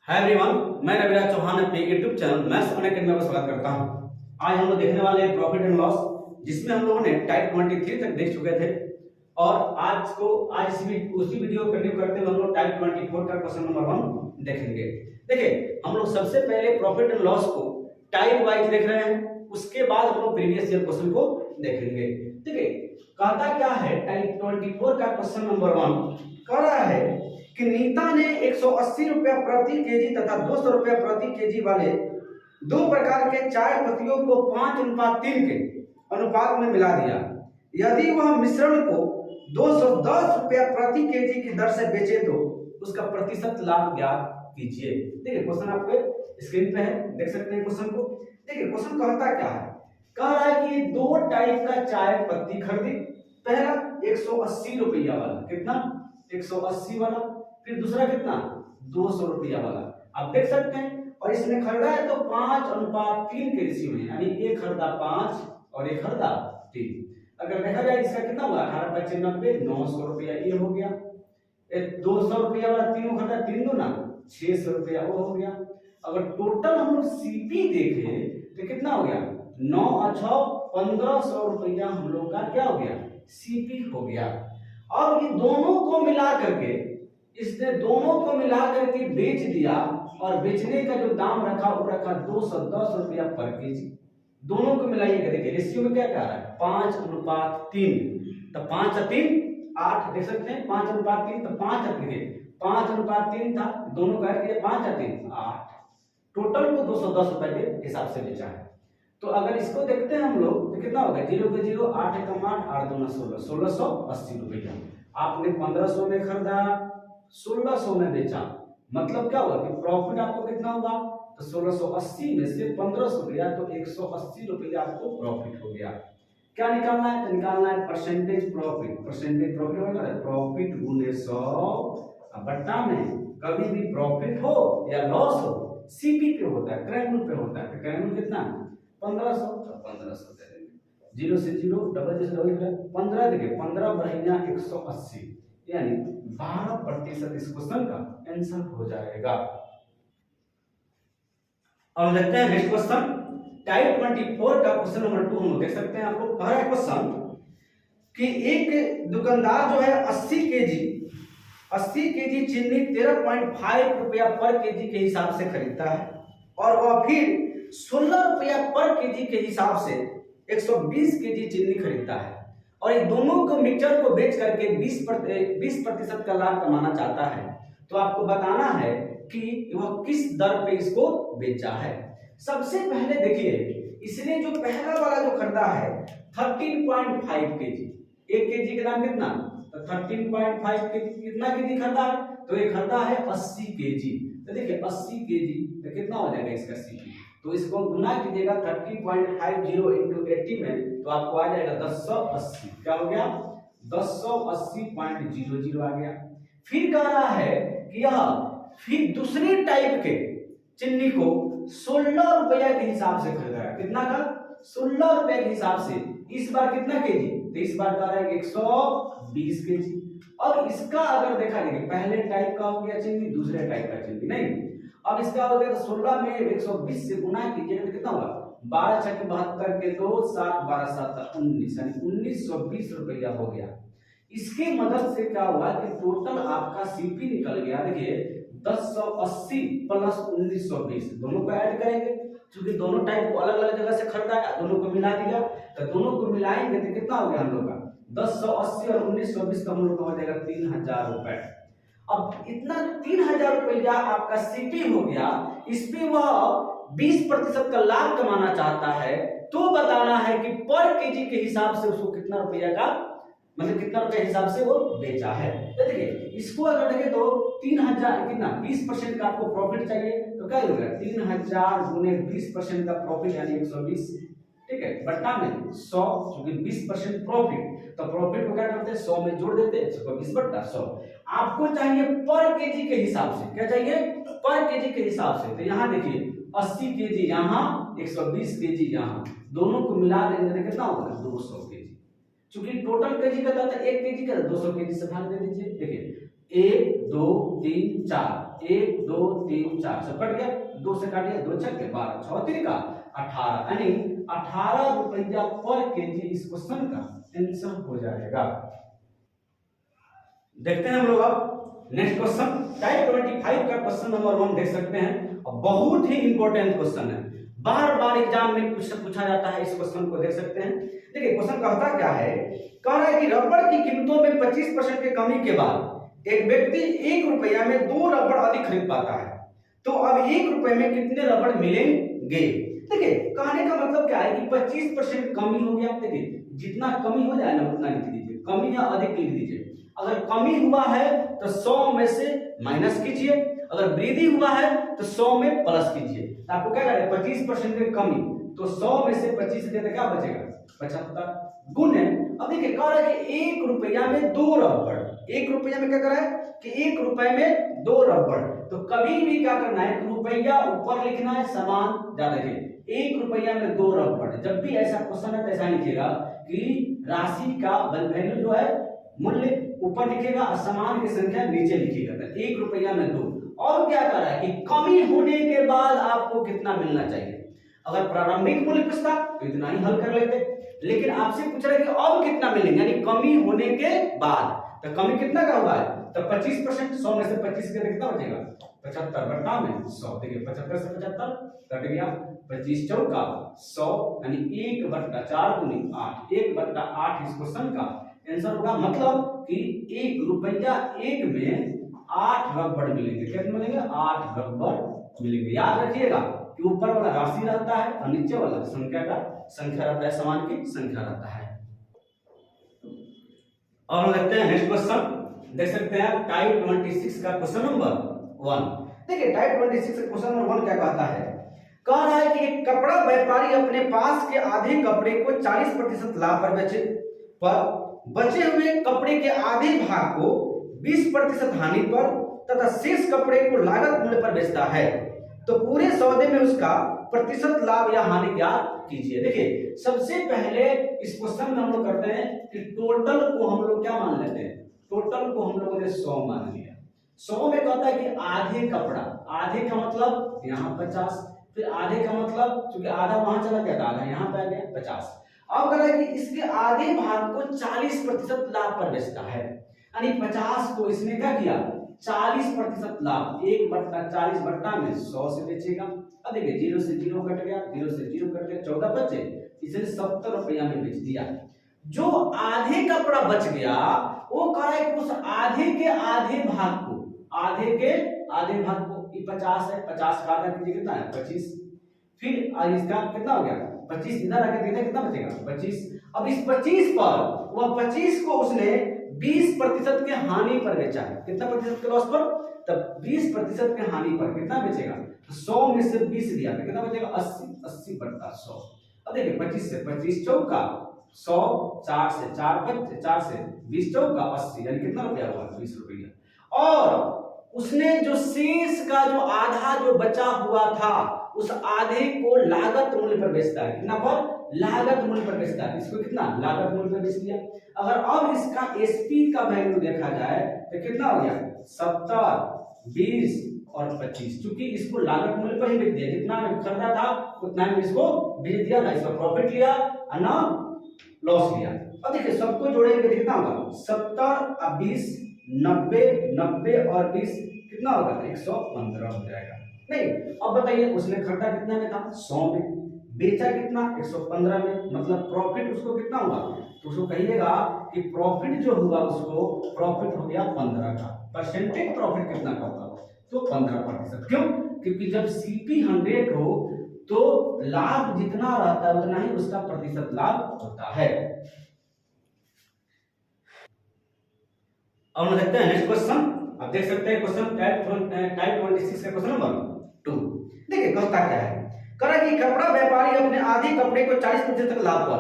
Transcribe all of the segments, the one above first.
Hi everyone, मैं रविराज चौहान अपने YouTube channel maths Unacademy में स्वागत करता हूं। आज हम लोग देखने वाले हैं प्रॉफिट एंड लॉस, जिसमें हम लोगों ने टाइप 23 तक देख चुके थे और आज उसी वीडियो को कंटिन्यू करते हुए हम लोग टाइप 24 का क्वेश्चन नंबर 1 देखेंगे। देखिए, हम लोग सबसे पहले प्रॉफिट एंड लॉस को टाइप वाइज देख रहे हैं, उसके बाद हम लोग प्रीवियस ईयर क्वेश्चन को देखेंगे। देखिए, कहता क्या है, टाइप 24 का क्वेश्चन नंबर 1 कह रहा है कि नीता ने 180 रुपया प्रति केजी तथा 200 रुपया प्रति केजी वाले दो प्रकार के चाय पत्तियों को 5:3 के अनुपात में मिला दिया। यदि वह मिश्रण को 210 रुपया प्रति केजी की दर से बेचे तो उसका प्रतिशत लाभ ज्ञात कीजिए। देखिए, क्वेश्चन आपके स्क्रीन पे है, देख सकते हैं क्वेश्चन को। देखिए, क्वेश्चन कहता क्या है, कह रहा है कि दो टाइप का चाय पत्ती खरीदी। पहला 180 रुपया वाला, कितना 180 वाला, फिर दूसरा कितना 200 रुपया वाला। आप देख सकते हैं, और इसने खरीदा है तो 5:3 के रेशियो में, यानी एक खरीदा 5 और एक खरीदा 3। अगर देखा जाए इसका कितना हुआ 18×5 = 900 रुपया, ये हो गया। 200 रुपया वाला तीनों खरीदा, 3 दूना 600 रुपया, वो हो गया। अगर टोटल हम लोग सीपी देखें तो कितना हो गया 9 और 6 1500 रुपया हम लोग का क्या हो गया सीपी हो गया। अब ये दोनों को मिला करके इसने दोनों को मिला करके बेच दिया, और बेचने का जो दाम रखा वो रखा 210 रुपया पर केजी। दोनों को मिलाइएगा, देखिए रेशियो में क्या कह रहा है 5:3, तो 5 और 3 8, देख सकते हैं 5:3, तो 5:3 था, दोनों का ऐड किया 5 और 3 8, टोटल को 210 रुपए के हिसाब से बेचा है। तो अगर इसको देखते हैं हम लोग तो कितना होगा 0 के 0 8 एकम 8 8 दूना 16 1680 रुपया। आपने 1500 में खरीदा, 1600 में बेचा, मतलब क्या हुआ कि प्रॉफिट आपको कितना होगा, तो 1680 में से 1500 गया तो 180 रुपया आपको प्रॉफिट हो गया। क्या निकालना है, तो निकालना है परसेंटेज प्रॉफिट। परसेंटेज प्रॉफिट होगा प्रॉफिट गुने 100 बट्टा में कभी भी प्रॉफिट हो या लॉस हो सीपी पे होता है, क्रैनुल पे होता है। क्रैनुल कितना 1500, तो 1500 दे देंगे। 0 से 0 डबल से डबल 15, देखिए 15 बढ़िया 180, यानी 12% इस क्वेश्चन का आंसर हो जाएगा। अब देखते हैं नेक्स्ट क्वेश्चन, टाइप 24 का क्वेश्चन नंबर 2 हम देख सकते हैं। आप लोग कह रहा है क्वेश्चन कि एक दुकानदार जो है 80 केजी चीनी 13.5 रुपया पर केजी के हिसाब से खरीदता है, और वह फिर 16 रुपया पर केजी के हिसाब से 120 केजी चीनी खरीदता है, और ये दोनों को मिक्सचर को बेच करके 20% का लाभ कमाना चाहता है। तो आपको बताना है कि वह किस दर पे इसको बेचा है। सबसे पहले देखिए, इसने जो पहला वाला जो खरीदा है 13.5 केजी, 1 केजी का दाम कितना, तो 13.5 केजी कितना केजी खरीदा है, तो ये खरीदा है 80 केजी। तो देखिए 80 केजी तो कितना हो जाएगा इसका सीपी, तो इसको गुना कीजिएगा 13.50 into 80 में, तो आपको आ जाएगा 1080। क्या हो गया 1080.00 आ गया। फिर कह रहा है कि यह फिर दूसरे टाइप के चीनी को 16 रुपया के हिसाब से खरीदा है। कितना का 16 रुपया के हिसाब से। इस बार कितना केजी, तो इस बार कह रहा है 120 केजी। अब इसका अगर देखा जाए पहले टाइप का हो गया चीनी, दूसरे टाइप का चीनी नहीं। अब इसका हो गया तो 16 में 120 से गुना कीजिएगा तो कितना होगा 12 छक्के 72 के 2 7 12 7 19, यानी 1920 रुपया हो गया। इसके मदद से क्या हुआ कि टोटल आपका सीपी निकल गया। देखिए 1080 प्लस 1920 दोनों को ऐड करेंगे, क्योंकि दोनों टाइप को अलग अलग जगह से खरीदा है, दोनों को मिला दिया, तो दोनों को मिलाएंगे तो कितना हो गया हम लोग का 1080 और 1920 का हम लोग का हो जाएगा 3000 रुपए। अब इतना 3000 रुपया आपका सीपी हो गया, इसमें वह 20% का लाभ कमाना चाहता है, तो बताना है कि पर केजी के हिसाब से उसको कितना रुपया का, मतलब कितना रुपये हिसाब से वो बेचा है। तो देखिए इसको अगर देखें तो 3000 कितना 20% का आपको प्रॉफिट चाहिए, तो क्या होगा 3000 गुने 20% का प्रॉफिट यानी 120, ठीक है, बट्टा में 100, क्योंकि 20% प्रॉफिट, तो प्रॉफिट को क्या करते हैं 100 में जोड़ देते हैं, 120 बट्टा 100। आपको चाहिए पर केजी के हिसाब से, क्या चाहिए पर केजी के हिसाब से। तो यहाँ देखिए 80 केजी यहाँ, 120 केजी यहाँ, दोनों को मिला देंगे तो कितना होगा 200 केजी। चूंकि टोटल केजी का था 1 केजी का, 200 केजी से भाग दे दीजिए। देखिए 1 2 3 4, 1 2 3 4 सब कट गया, 2 से काट दिया, 2 छक्के 12, 6 3 का 18, यानी 18 रुपया पर केजी इस क्वेश्चन का आंसर हो जाएगा। देखते हैं हम लोग अब नेक्स्ट क्वेश्चन, टाइप 25 का क्वेश्चन नंबर 1 देख सकते हैं और बहुत ही इंपॉर्टेंट क्वेश्चन है, बार बार एग्जाम में पूछा जाता है। इस क्वेश्चन को देख सकते हैं। देखिए क्वेश्चन कहता क्या है, कह रहा है कि रबड़ की कीमतों में 25% की कमी के बाद एक व्यक्ति 1 रुपया में 2 रबड़ अधिक खरीद पाता है, तो अब 1 रुपए में कितने रबड़ मिलेंगे। देखिए कहने का मतलब क्या है कि 25% कमी हो गया। देखिए जितना कमी हो जाए ना उतना लिख दीजिए, कमी या अधिक लिख दीजिए। अगर कमी हुआ है तो 100 में से माइनस कीजिए, अगर वृद्धि हुआ है तो 100 में प्लस कीजिए। तो आपको क्या करें, 25% की कमी, तो 100 में से 25 देते क्या बचेगा, 75 गुण है। अब देखिए कह रहा है कि 1 रुपया में 2 रबड़, 1 रुपया में क्या कर रहा है कि 1 रुपए में 2 रबड़, तो कभी भी क्या करना है, रुपया ऊपर लिखना है, समान ज्यादा लिखिए। 1 रुपया में 2 रबड़, जब भी ऐसा क्वेश्चन है तो ऐसा लिखिएगा कि राशि का वैल्यू जो है मूल्य ऊपर लिखिएगा और समान की संख्या नीचे लिखिएगा। तो 1 रुपया में 2, और क्या कर रहा है कि कमी होने के बाद आपको कितना मिलना चाहिए। अगर प्रारंभिक मूल्य पूछता तो इतना ही हल कर लेते, लेकिन आपसे पूछ रहा है कि अब कितना मिलेंगे, यानी कमी होने के बाद। तो कमी कितना का हुआ है, तो 25%, 100 में से 25 के कितना बचेगा, 75 बटा में 100। देखिए 75 से 75 कट गया, 25 चौका 100, यानी 1/4 गुनी 8, 1/8 इस क्वेश्चन का आंसर होगा। मतलब कि 1 रुपया 1 में 8 रबड़ मिलेंगे। कितने मिलेंगे, 8 रबड़ मिलेंगे। याद रखिएगा कि ऊपर वाला राशि रहता है और नीचे वाला संख्या रहता है, समान की संख्या रहता है। और हम देखते हैं नेक्स्ट क्वेश्चन, देख सकते हैं टाइप 26 का क्वेश्चन नंबर 1। देखिए टाइप 26 का क्वेश्चन नंबर 1 क्या कहता है, कह रहा है कि एक कपड़ा व्यापारी अपने पास के आधे कपड़े को 40% लाभ पर बचे हुए कपड़े के आधे भाग को 20% हानि पर तथा शेष कपड़े को लागत मूल्य पर बेचता है, तो पूरे सौदे में उसका प्रतिशत लाभ या हानि ज्ञात कीजिए। देखिए सबसे पहले इस क्वेश्चन में हम लोग करते हैं कि टोटल को हम लोग क्या मान लेते हैं, टोटल को हम लोगों ने 100 मान लिया। 100 में कहता है कि आधे कपड़ा, आधे का मतलब यहाँ 50, फिर आधे का मतलब क्योंकि आधा वहां चला गया था, आधा यहाँ पे आ गया 50। अब कह रहा है कि इसके आधे भाग को 40% लाभ पर बेचता है, यानी 50 को इसने क्या किया, 40% लाभ, 1/40 बट्टा में 100 से बेचेगा। अब देखिए 0 से 0 कट गया, 0 से 0 कट गया, 14 बचे, इसने 70 रुपया में बेच दिया। जो आधे कपड़ा बच गया वो कह रहा है कि उस आधे के आधे भाग को, आधे के आधे भाग को, ये 50 है, 50 का आधा कीजिए कितना है, 25, फिर इसका कितना हो गया 25, इधर आके देखते कितना बचेगा 25। अब इस 25 पर वह 25 को उसने 20% के हानि पर बेचा है। कितना प्रतिशत के लॉस पर, तब 20% के हानि पर कितना बेचेगा, 100 में से 20 दिया तो कितना बचेगा 80, 80/100। अब देखिए 25 से 25 चौका 100, 4 से 4 बचे, 4 से 20 चौका 80, यानी कितना रुपया हुआ 20 रुपया। और उसने जो शेष का जो आधा जो बचा हुआ था उस आधे को लागत मूल्य पर बेचता है। कितना पर, लागत मूल्य पर बेचता है। इसको कितना, लागत मूल्य पर बेच दिया। अगर अब इसका एसपी का वैल्यू देखा जाए तो कितना हो गया 70, 20 और 25, क्योंकि इसको लागत मूल्य पर ही बेच दिया, जितना खरीदा था उतना में इसको बेच दिया, ना इसका प्रॉफिट लिया और ना लॉस लिया। अब देखिए सबको जोड़ेंगे तो कितना होगा 70 और 20, 90, 90 और 20 कितना होगा 115 हो जाएगा। नहीं अब बताइए उसने खरीदा कितना में था 100 में, बेचा कितना 115 में, मतलब प्रॉफिट उसको कितना हुआ, तो उसको कहिएगा कि प्रॉफिट जो हुआ उसको प्रॉफिट हो गया 15 का। परसेंटेज प्रॉफिट कितना का होगा, तो 15%। क्यों, क्योंकि जब सीपी 100 हो तो लाभ जितना रहता है उतना ही उसका प्रतिशत लाभ होता है। अब हम देखते हैं नेक्स्ट क्वेश्चन। अब देख सकते हैं क्वेश्चन टाइप 26 का क्वेश्चन नंबर 2। देखिए कहता क्या है, कह रहा है कि कपड़ा व्यापारी अपने आधे कपड़े को 40% लाभ पर,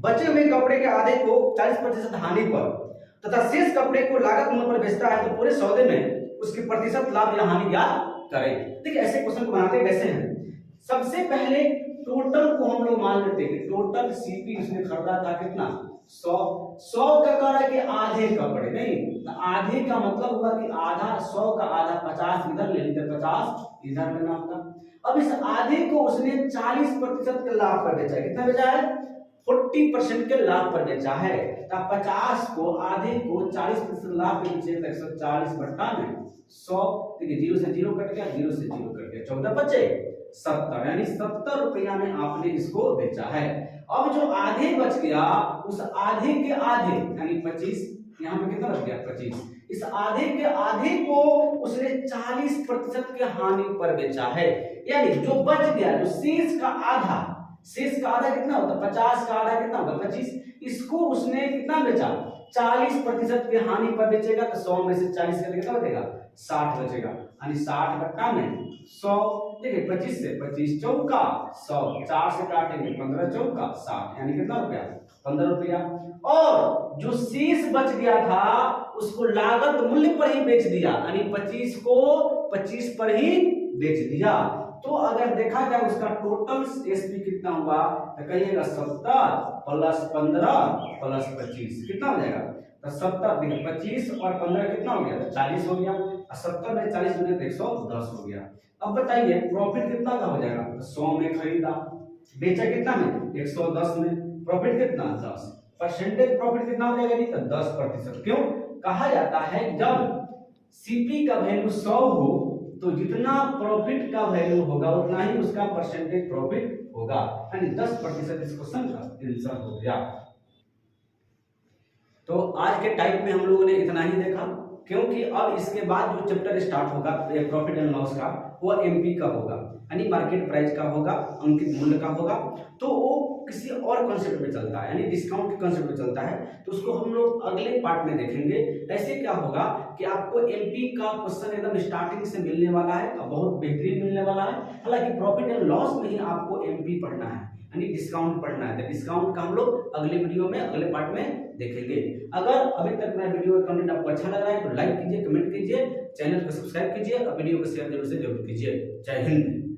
बचे हुए कपड़े के आधे को 40% हानि पर तथा शेष कपड़े को लागत मूल्य पर बेचता है, तो पूरे सौदे में उसकी प्रतिशत लाभ या हानि ज्ञात करें। देखिए ऐसे क्वेश्चन को बनाते कैसे हैं, सबसे पहले टोटल को हम लोग मान लेते हैं कि टोटल सीपी उसने खरीदा था कितना 100 100 का कह रहा है कि आधे कपड़े, नहीं तो आधे का मतलब होगा कि आधा, 100 का आधा 50 इधर ले लीजिए, 50 इधर लेना होगा। अब इस आधे को उसने 40% के लाभ पर बेचा है। कितना बेचा है? 40% के लाभ पर बेचा है। तो 50 को आधे को 40% लाभ पे बेचे तो 140 बटा में 100, देखिए 0 से 0 कट गया, 0 से 0 कट गया, 14 बचे 70, यानी 70 रुपया में आपने इसको बेचा है। अब जो आधे बच गया उस आधे के आधे यानी 25, यहाँ पे कितना बच गया 25, इस आधे के आधे को उसने 40% के हानि पर बेचा है। यानी जो बच गया, जो शेष का आधा, शेष का आधा कितना होता है 50 का आधा कितना होगा 25, इसको उसने कितना बेचा 40% के हानि पर बेचेगा तो 100 में से 40 का कितना बचेगा 60 बचेगा, यानी 60 बट्टा में 100। देखिए 25 से 25 चौका 100, 4 से काटेंगे 15 चौका 60, यानी कितना रुपया 15 रुपया। और जो शेष बच गया था उसको लागत मूल्य पर ही बेच दिया, यानी 25 को 25 पर ही बेच दिया। तो अगर देखा जाए उसका टोटल एसपी कितना हुआ तो कहिएगा 70 प्लस 15 प्लस 25 कितना हो जाएगा तो 70, 25 और 15 कितना हो गया तो 40 हो गया, 70 में 40 में 110 हो गया। अब बताइए प्रॉफिट कितना का हो जाएगा तो 100 में खरीदा, बेचा कितना में 110 में, प्रॉफिट कितना 10, परसेंटेज प्रॉफिट कितना हो जाएगा तो 10%। क्यों कहा जाता है जब सीपी का वैल्यू 100 हो तो जितना प्रॉफिट का वैल्यू होगा उतना ही उसका परसेंटेज प्रॉफिट होगा, यानी 10% इस क्वेश्चन का आंसर हो गया। तो आज के टाइप में हम लोगों ने इतना ही देखा, क्योंकि अब इसके बाद जो चैप्टर स्टार्ट होगा प्रॉफिट एंड लॉस का वो एमपी का होगा, यानी मार्केट प्राइस का होगा, अंकित मूल्य का होगा। तो वो किसी और कॉन्सेप्ट में चलता है, यानी डिस्काउंट के कॉन्सेप्ट में चलता है, तो उसको हम लोग अगले पार्ट में देखेंगे। ऐसे क्या होगा कि आपको एमपी का क्वेश्चन एकदम स्टार्टिंग से मिलने वाला है, बहुत बेहतरीन मिलने वाला है। हालांकि प्रॉफिट एंड लॉस में ही आपको एमपी पढ़ना है, यानी डिस्काउंट पढ़ना है। तो डिस्काउंट का हम लोग अगले वीडियो में अगले पार्ट में देखेंगे। अगर अभी तक मेरा वीडियो का कंटेंट आपको अच्छा लग रहा है तो लाइक कीजिए, कमेंट कीजिए, चैनल को सब्सक्राइब कीजिए और वीडियो को शेयर जरूर से जरूर कीजिए। जय हिंद।